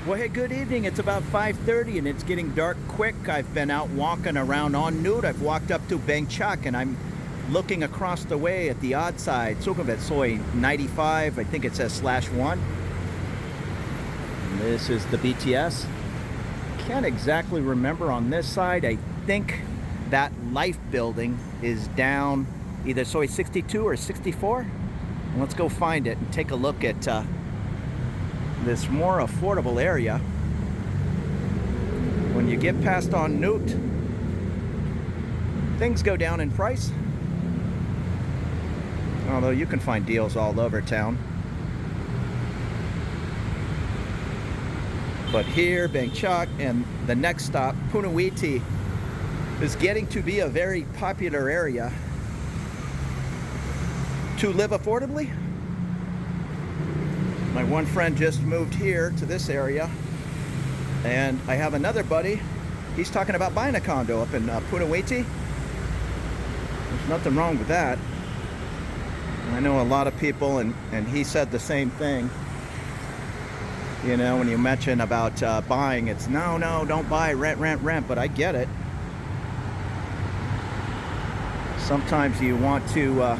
Well, hey, good evening. It's about 5:30 and it's getting dark quick. I've been out walking around en route. I've walked up to Bangkok and I'm looking across the way at the odd side. Sukhumvit, Soy 95, I think it says /1. And this is the BTS. Can't exactly remember on this side. I think that life building is down either Soy 62 or 64. And let's go find it and take a look at this more affordable area. When you get past en route, things go down in price. Although you can find deals all over town. But here, Bangkok, and the next stop, Punnawithi, is getting to be a very popular area to live affordably. My one friend just moved here to this area, and I have another buddy. He's talking about buying a condo up in Punnawithi. There's nothing wrong with that. I know a lot of people, and he said the same thing. You know, when you mention about buying, it's no, don't buy, rent. But I get it. Sometimes you want to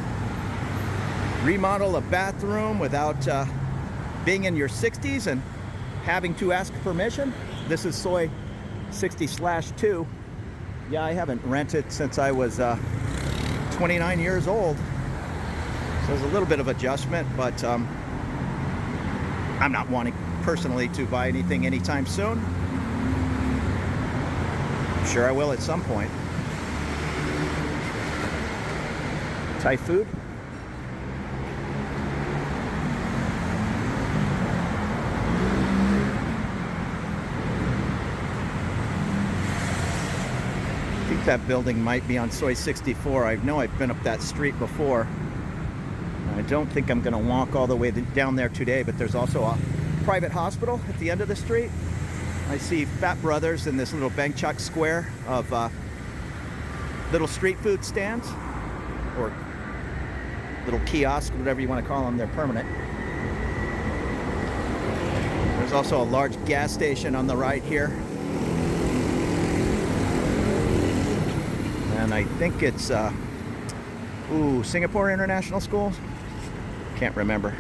remodel a bathroom without being in your 60s and having to ask permission. This is Soy 60/2. Yeah, I haven't rented since I was 29 years old. So it's a little bit of adjustment, but I'm not wanting personally to buy anything anytime soon. I'm sure I will at some point. Thai food. I think that building might be on Soy 64. I know I've been up that street before. I don't think I'm going to walk all the way down there today, but there's also a private hospital at the end of the street. I see Fat Brothers in this little Bangkok square of little street food stands, or little kiosks, whatever you want to call them. They're permanent. There's also a large gas station on the right here. And I think it's Singapore International School. Can't remember.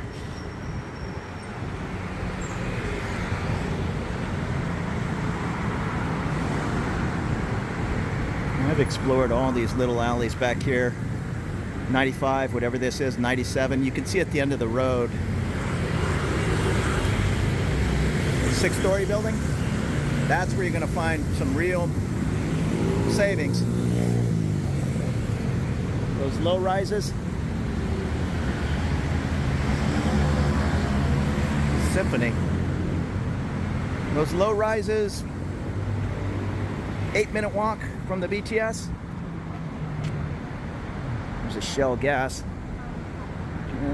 I've explored all these little alleys back here. 95, whatever this is, 97. You can see at the end of the road, a 6-story building. That's where you're going to find some real savings. Those low rises. Symphony. Those low rises, 8-minute walk from the BTS. There's a Shell gas.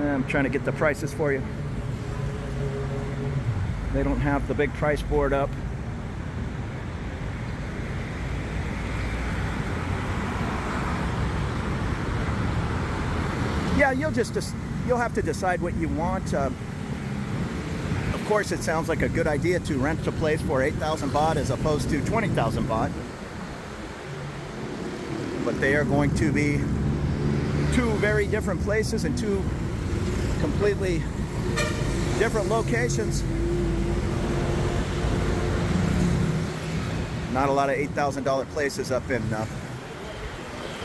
I'm trying to get the prices for you. They don't have the big price board up. Yeah, you'll have to decide what you want. Of course, it sounds like a good idea to rent a place for 8,000 baht as opposed to 20,000 baht. But they are going to be two very different places and two completely different locations. Not a lot of $8,000 places up in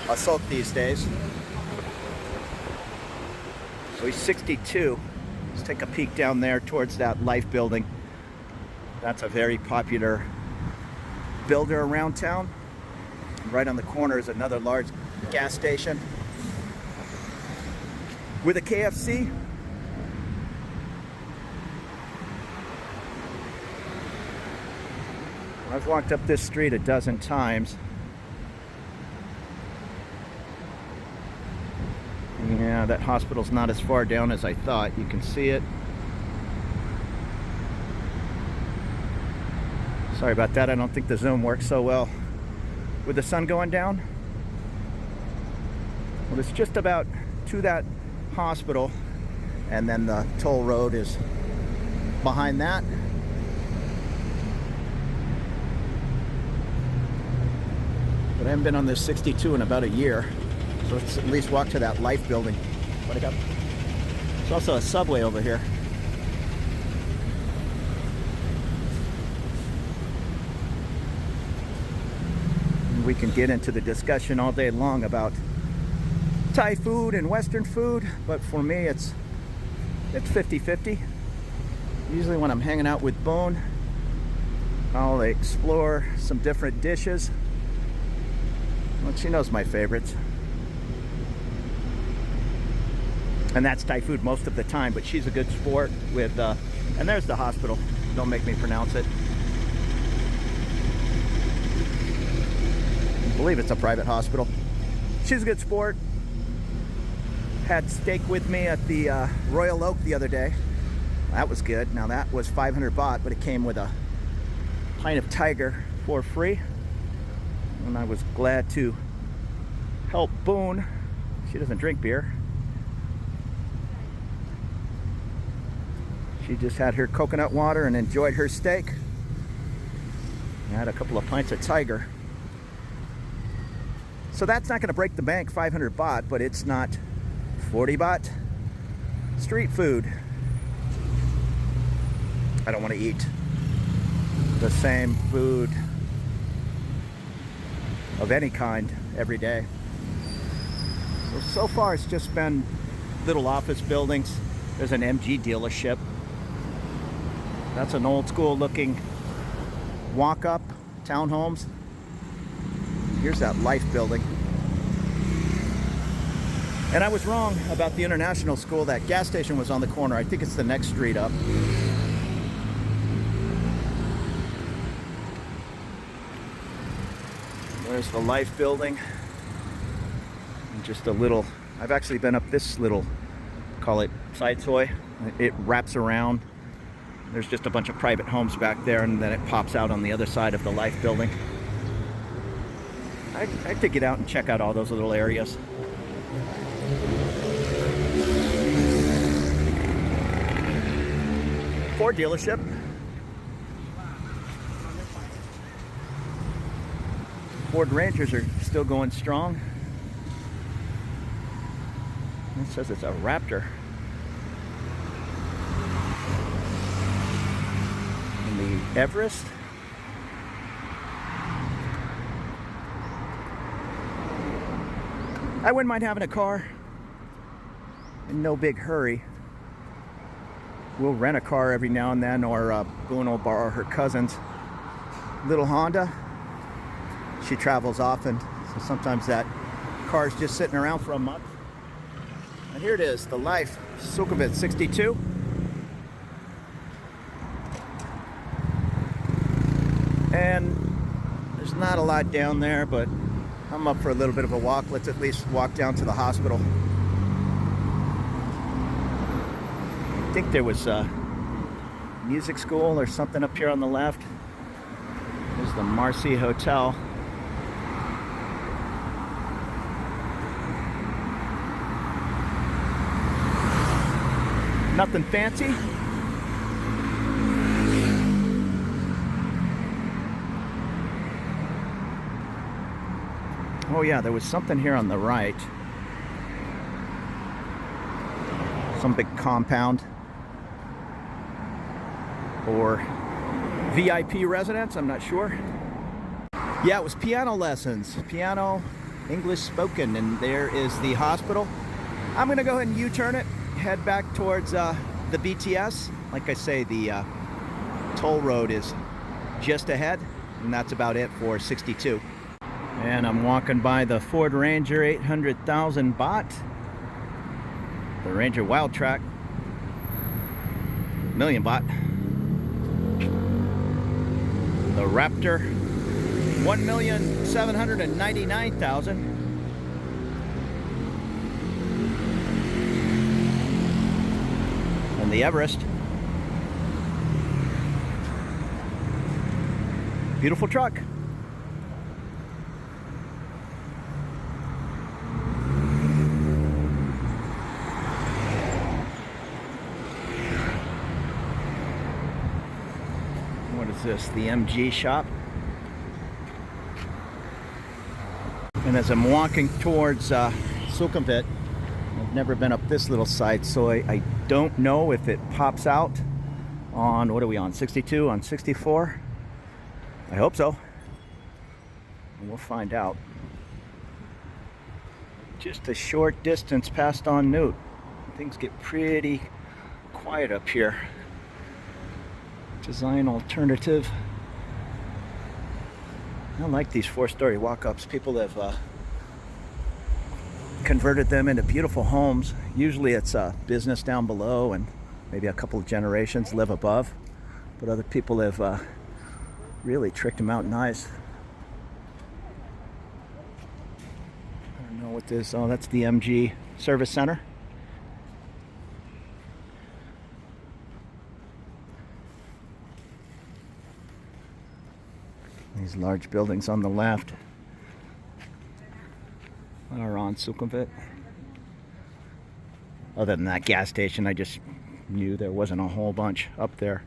Assault these days. So he's 62. Let's take a peek down there towards that life building. That's a very popular builder around town. Right on the corner is another large gas station with a KFC. I've walked up this street a dozen times. Yeah, that hospital's not as far down as I thought. You can see it. Sorry about that. I don't think the zoom works so well with the sun going down. Well, it's just about to that hospital, and then the toll road is behind that. but I haven't been on this 62 in about a year. So let's at least walk to that Life building. What I got? There's also a subway over here. And we can get into the discussion all day long about Thai food and Western food, but for me it's 50-50. Usually when I'm hanging out with Bourne, I'll explore some different dishes. Well, she knows my favorites. And that's Thai food most of the time, but she's a good sport with, and there's the hospital. Don't make me pronounce it. I believe it's a private hospital. She's a good sport. Had steak with me at the Royal Oak the other day. That was good. Now that was 500 baht, but it came with a pint of Tiger for free. And I was glad to help Boone. She doesn't drink beer. She just had her coconut water and enjoyed her steak. I had a couple of pints of Tiger. So that's not going to break the bank, 500 baht, but it's not 40 baht. Street food. I don't want to eat the same food of any kind every day. So far it's just been little office buildings. There's an MG dealership. That's an old school looking walk-up townhomes. Here's that Life building. And I was wrong about the international school. That gas station was on the corner. I think it's the next street up. There's the Life building. And just a little, I've actually been up this little, call it side soy. It wraps around. There's just a bunch of private homes back there, and then it pops out on the other side of the Life building. I like to get out and check out all those little areas. Ford dealership. Ford Rangers are still going strong. It says it's a Raptor. The Everest. I wouldn't mind having a car. In no big hurry. We'll rent a car every now and then, or Boone will borrow her cousin's little Honda. She travels often, so sometimes that car's just sitting around for a month. And here it is, the Life Sukhumvit 62. And there's not a lot down there, but I'm up for a little bit of a walk. Let's at least walk down to the hospital. I think there was a music school or something up here on the left. There's the Marcy Hotel. Nothing fancy. Oh yeah, there was something here on the right. Some big compound. Or VIP residence, I'm not sure. Yeah, it was piano lessons. Piano, English spoken, and there is the hospital. I'm gonna go ahead and U-turn it, head back towards the BTS. Like I say, the toll road is just ahead, and that's about it for 62. And I'm walking by the Ford Ranger 800,000 baht. The Ranger Wild Track, million baht. The Raptor, 1,799,000. And the Everest. Beautiful truck. What is this? The MG shop. And as I'm walking towards Sukhumvit, I've never been up this little side, so I don't know if it pops out on, what are we on, 62, on 64? I hope so. And we'll find out. Just a short distance past on Newt. Things get pretty quiet up here. Design alternative. I like these 4-story walk-ups. People have converted them into beautiful homes. Usually it's a business down below and maybe a couple of generations live above. But other people have really tricked them out nice. I don't know what this, oh, that's the MG Service Center. These large buildings on the left are on Sukhumvit. Other than that gas station, I just knew there wasn't a whole bunch up there.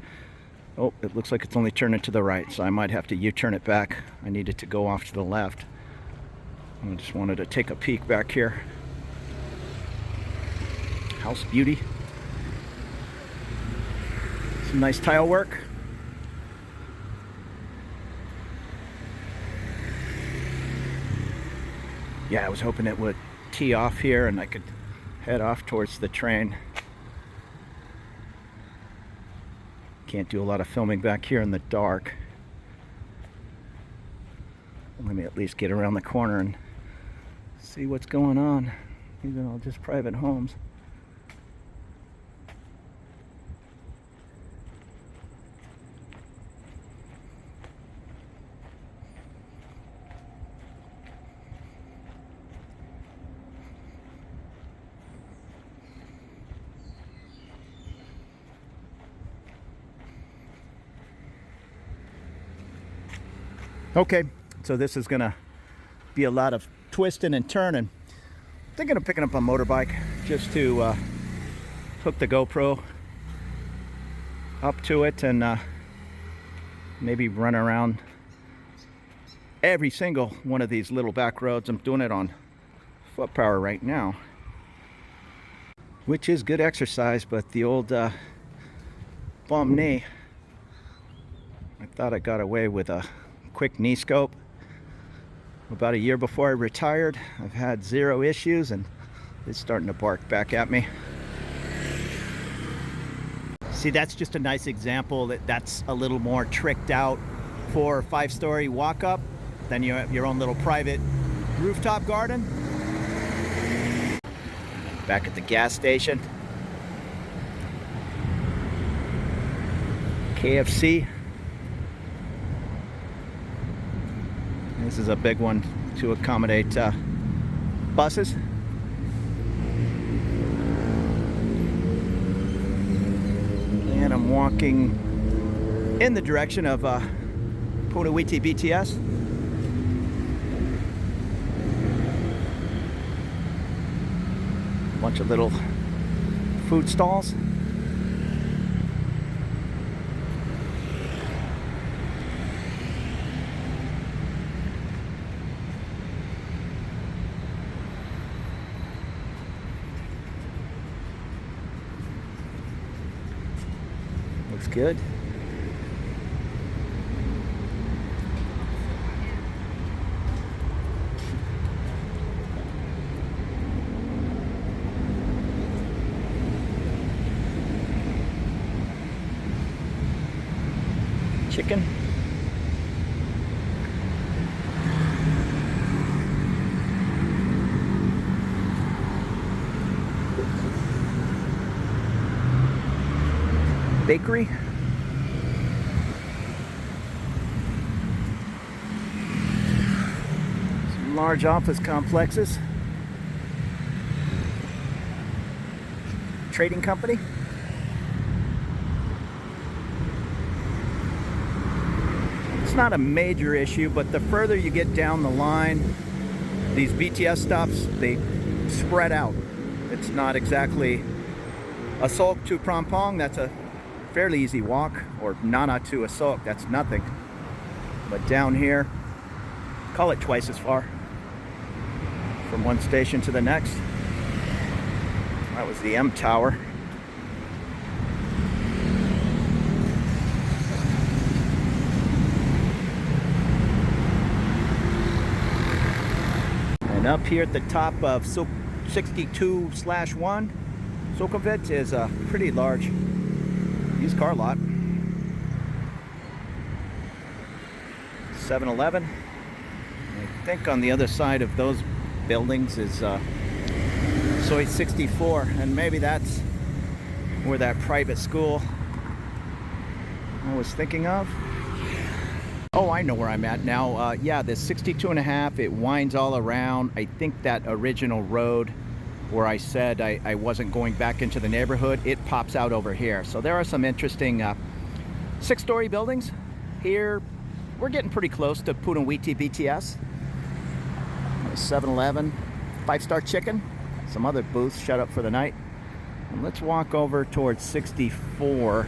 Oh, it looks like it's only turning to the right, so I might have to U-turn it back. I needed to go off to the left. I just wanted to take a peek back here. House beauty. Some nice tile work. Yeah, I was hoping it would tee off here and I could head off towards the train. Can't do a lot of filming back here in the dark. Let me at least get around the corner and see what's going on. These are all just private homes. Okay, so this is gonna be a lot of twisting and turning. Thinking of picking up a motorbike just to hook the GoPro up to it and maybe run around every single one of these little back roads. I'm doing it on foot power right now, which is good exercise, but the old bum knee, I thought I got away with a quick knee scope. About a year before I retired, I've had 0 issues and it's starting to bark back at me. See, that's just a nice example that's a little more tricked out for 5-story walk-up than your own little private rooftop garden. Back at the gas station. KFC. This is a big one to accommodate buses. And I'm walking in the direction of Punnawithi BTS. A bunch of little food stalls. Looks good. Chicken. Bakery. Some large office complexes. Trading company. It's not a major issue, but the further you get down the line, these BTS stops, they spread out. It's not exactly Asok to Prampong, that's a fairly easy walk, or Nana to Asok, that's nothing. But down here, call it twice as far. from one station to the next. That was the M Tower. And up here at the top of 62/1, Sukhumvit is a pretty large used car lot. 7-Eleven. I think on the other side of those buildings is Soi 64, and maybe that's where that private school I was thinking of. Oh, I know where I'm at now. Yeah, this 62.5, it winds all around. I think that original road where I said I wasn't going back into the neighborhood, it pops out over here. So there are some interesting 6-story buildings here. We're getting pretty close to Punnawithi BTS. 7-Eleven, 5-Star Chicken, some other booths shut up for the night. And let's walk over towards 64.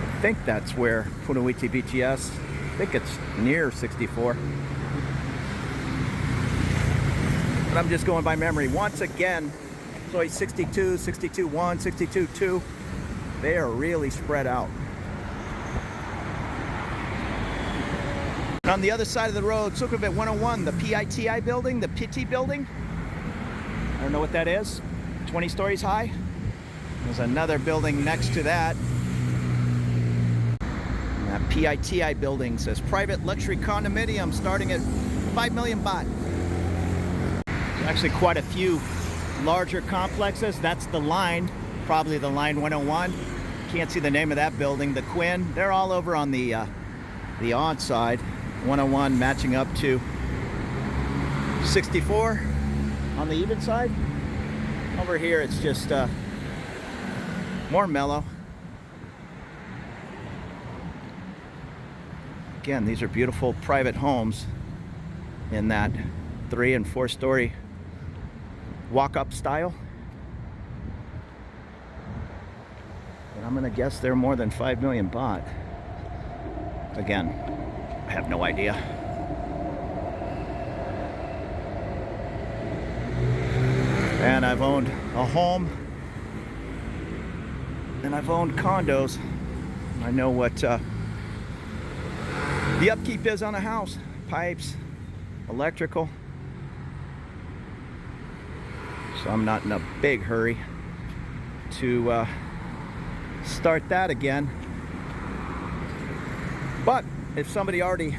I think that's where Punnawithi BTS, I think it's near 64. But I'm just going by memory. Once again, so 62, 62.1, 62.2, they are really spread out. On the other side of the road, Sukhumvit 101, the PITI building, the PT building. I don't know what that is. 20 stories high. There's another building next to that. That PITI building says private luxury condominium starting at 5 million baht. There's actually quite a few larger complexes. That's the line, probably the line 101. Can't see the name of that building. The Quinn, they're all over on the odd side. 101 matching up to 64 on the even side. Over here it's just more mellow. Again, these are beautiful private homes in that 3- and 4-story walk-up style. And I'm gonna guess they're more than 5 million baht. Again, I have no idea. And I've owned a home and I've owned condos. I know what the upkeep is on a house. Pipes, electrical. So I'm not in a big hurry to start that again. But if somebody already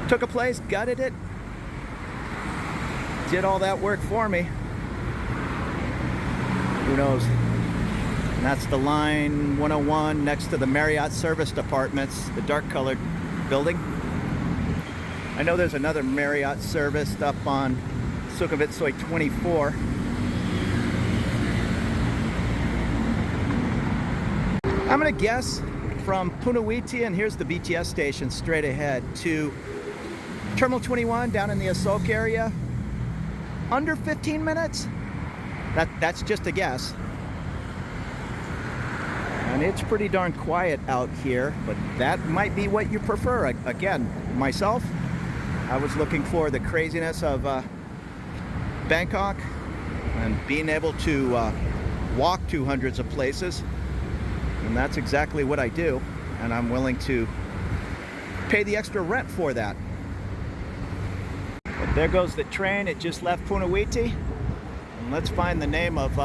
took a place, gutted it, did all that work for me, who knows? And that's the line 101 next to the Marriott Serviced Apartments, the dark colored building. I know there's another Marriott Serviced up on Sukhumvit Soi 24. I'm gonna guess from Punnawithi, and here's the BTS station straight ahead, to Terminal 21 down in the Asok area, under 15 minutes. That's just a guess. And it's pretty darn quiet out here, but that might be what you prefer. Again, myself, I was looking for the craziness of Bangkok and being able to walk to hundreds of places. And that's exactly what I do, and I'm willing to pay the extra rent for that. But there goes the train. It just left Punnawithi. And let's find the name of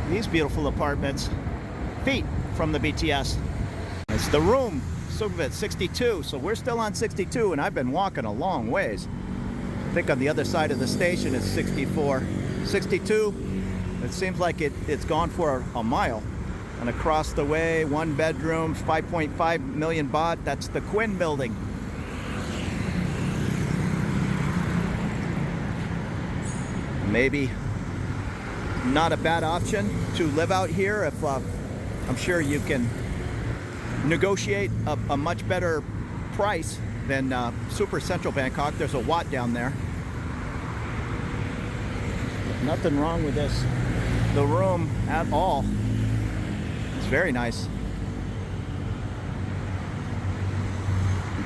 these beautiful apartments. Feet from the BTS. It's the room, Sukhumvit 62. So we're still on 62, and I've been walking a long ways. I think on the other side of the station is 64. 62, it seems like it's gone for a mile. And across the way, 1 bedroom, 5.5 million baht. That's the Quinn building. Maybe not a bad option to live out here if I'm sure you can negotiate a much better price than super central Bangkok. There's a Wat down there. Nothing wrong with this, the room at all. It's very nice.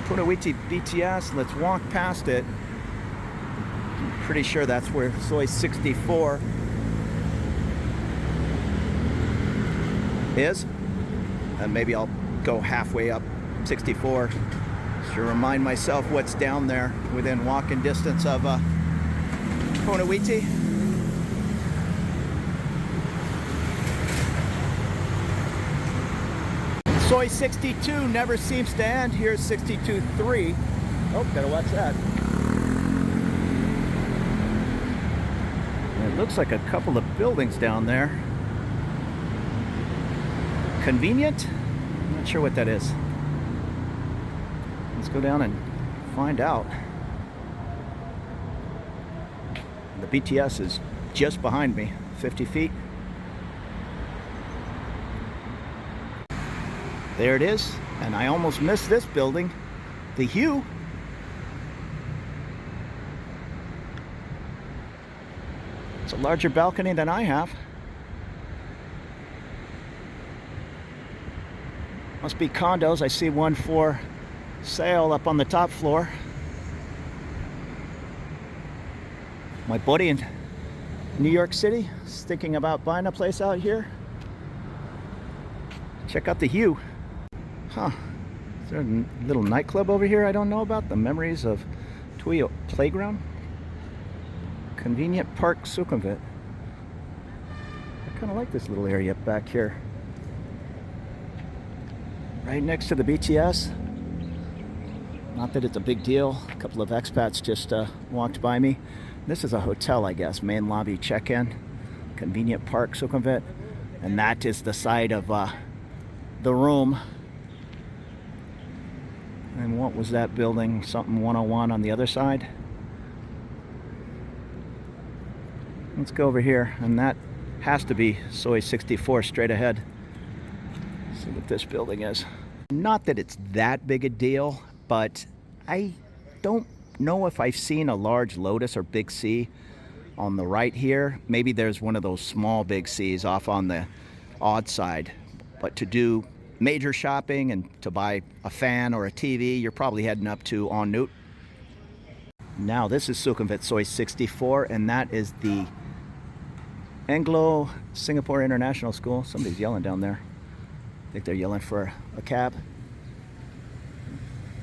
Punnawithi BTS, let's walk past it. Pretty sure that's where Soi 64 is. And maybe I'll go halfway up 64 to remind myself what's down there within walking distance of Punnawithi. Soi 62 never seems to end. Here's 62.3. Oh, gotta watch that. It looks like a couple of buildings down there. Convenient? I'm not sure what that is. Let's go down and find out. The BTS is just behind me, 50 feet. There it is, and I almost missed this building, the Hue. It's a larger balcony than I have. Must be condos. I see one for sale up on the top floor. My buddy in New York City is thinking about buying a place out here. Check out the Hue. Huh. Is there a little nightclub over here I don't know about? The Memories of Tuyo Playground? Convenient Park, Sukhumvit. I kind of like this little area back here. Right next to the BTS. Not that it's a big deal. A couple of expats just walked by me. This is a hotel, I guess. Main lobby check-in. Convenient Park, Sukhumvit. And that is the side of the room. And what was that building? Something 101 on the other side. Let's go over here, and that has to be Soi 64 straight ahead. See what this building is. Not that it's that big a deal, but I don't know if I've seen a large Lotus or Big C on the right here. Maybe there's one of those small Big C's off on the odd side. But to do major shopping and to buy a fan or a TV, you're probably heading up to En Nut. Now this is Sukhumvit Soi 64, and that is the Anglo Singapore International School. Somebody's yelling down there. I think they're yelling for a cab.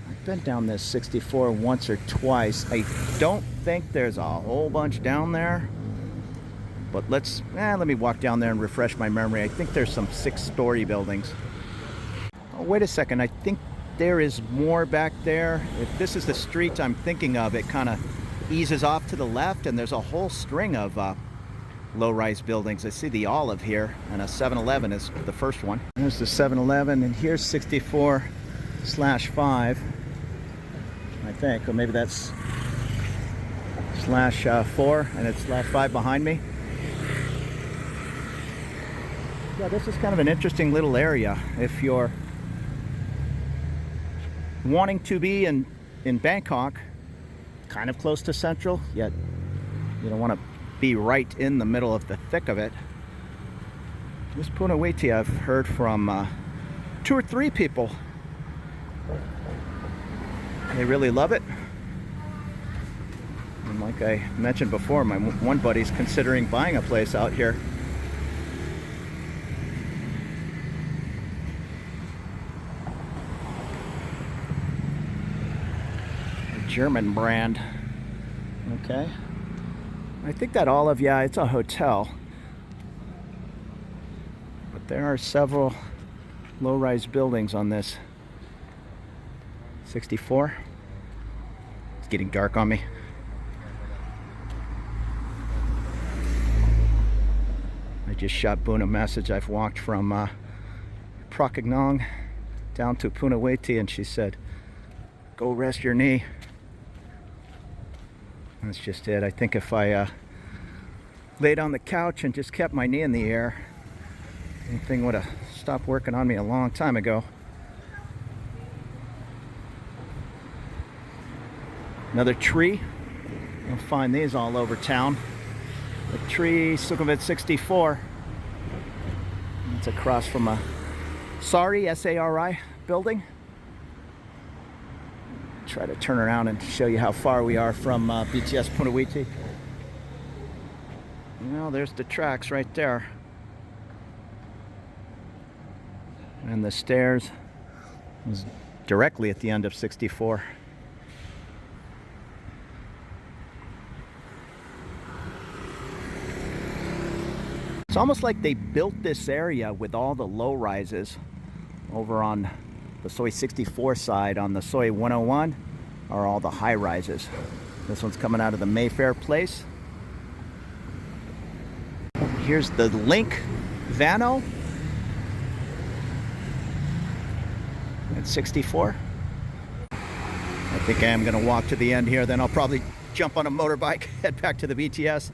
I've been down this 64 once or twice. I don't think there's a whole bunch down there, but let me walk down there and refresh my memory. I think there's some 6-story buildings. Oh, wait a second. I think there is more back there. If this is the street I'm thinking of, it kind of eases off to the left, and there's a whole string of low-rise buildings. I see the Olive here, and a 7-Eleven is the first one. There's the 7-Eleven, and here's 64/5, I think, or maybe that's /4, and it's /5 behind me. Yeah, this is kind of an interesting little area. If you're wanting to be in Bangkok, kind of close to Central, yet you don't want to be right in the middle of the thick of it. This Punnawithi, I've heard from 2 or 3 people. They really love it. And like I mentioned before, my one buddy's considering buying a place out here. German brand. Okay. I think that Olive, yeah, it's a hotel. But there are several low-rise buildings on this 64. It's getting dark on me. I just shot Boone a message. I've walked from Prakanong down to Punnawithi, and she said, "Go rest your knee." That's just it. I think if I laid on the couch and just kept my knee in the air, the thing would have stopped working on me a long time ago. Another tree. You'll find these all over town. The tree, Sukhumvit 64. It's across from a Sari, S-A-R-I building. Try to turn around and show you how far we are from BTS Punnawithi. Well, there's the tracks right there. And the stairs was directly at the end of 64. It's almost like they built this area with all the low rises over on the Soi 64 side. On the Soi 101 are all the high rises. This one's coming out of the Mayfair Place. Here's the Link Vano at 64. I think I am going to walk to the end here, then I'll probably jump on a motorbike, head back to the BTS.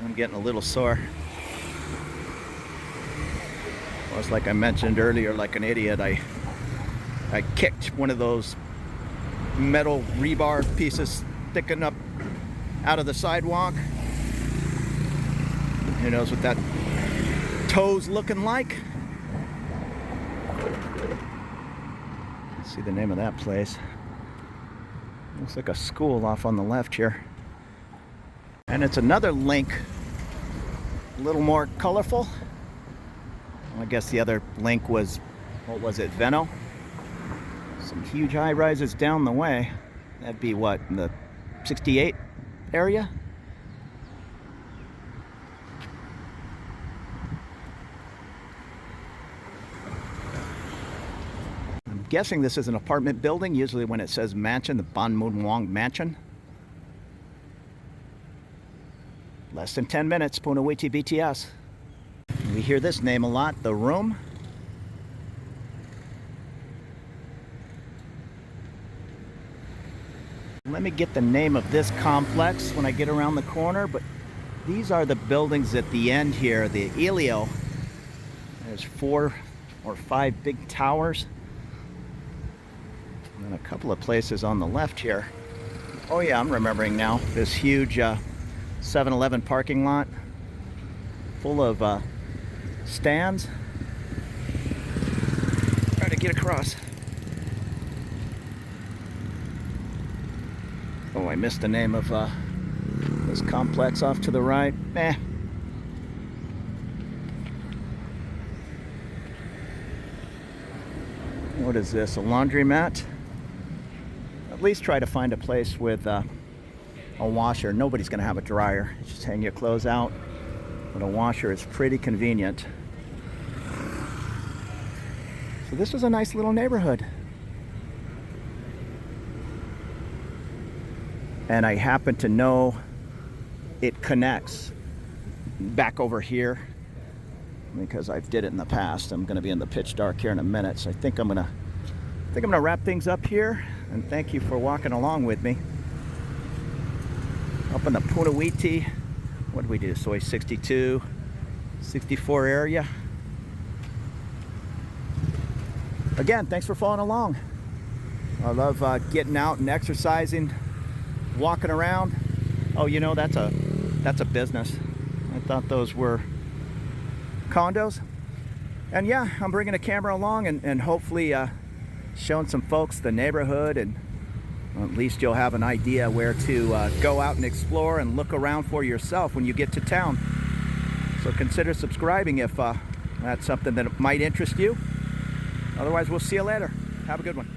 I'm getting a little sore. Well, it's like I mentioned earlier, like an idiot, I kicked one of those metal rebar pieces sticking up out of the sidewalk. Who knows what that toe's looking like? Let's see the name of that place. Looks like a school off on the left here. And it's another Link, a little more colorful. I guess the other Link was, what was it, Veno? Some huge high rises down the way. That'd be what, in the 68 area? I'm guessing this is an apartment building. Usually when it says mansion, the Ban Mun Wong Mansion. Less than 10 minutes, Punnawithi BTS. We hear this name a lot, The Room. Let me get the name of this complex when I get around the corner, but these are the buildings at the end here, the Elio. There's 4 or 5 big towers. And then a couple of places on the left here. Oh yeah, I'm remembering now. This huge 7-Eleven parking lot full of stands. Trying to get across. Oh, I missed the name of this complex off to the right. What is this, a laundromat? At least try to find a place with a washer. Nobody's gonna have a dryer. Just hang your clothes out. But a washer is pretty convenient. So this was a nice little neighborhood. And I happen to know it connects back over here because I've did it in the past. I'm gonna be in the pitch dark here in a minute. So I think I'm gonna wrap things up here, and thank you for walking along with me. Up in the Punnawithi, what did we do? Soi 62, 64 area. Again, thanks for following along. I love getting out and exercising, walking around. Oh, you know, that's a business. I thought those were condos. And yeah, I'm bringing a camera along and hopefully showing some folks the neighborhood, and at least you'll have an idea where to go out and explore and look around for yourself when you get to town. So consider subscribing if that's something that might interest you. Otherwise, we'll see you later. Have a good one.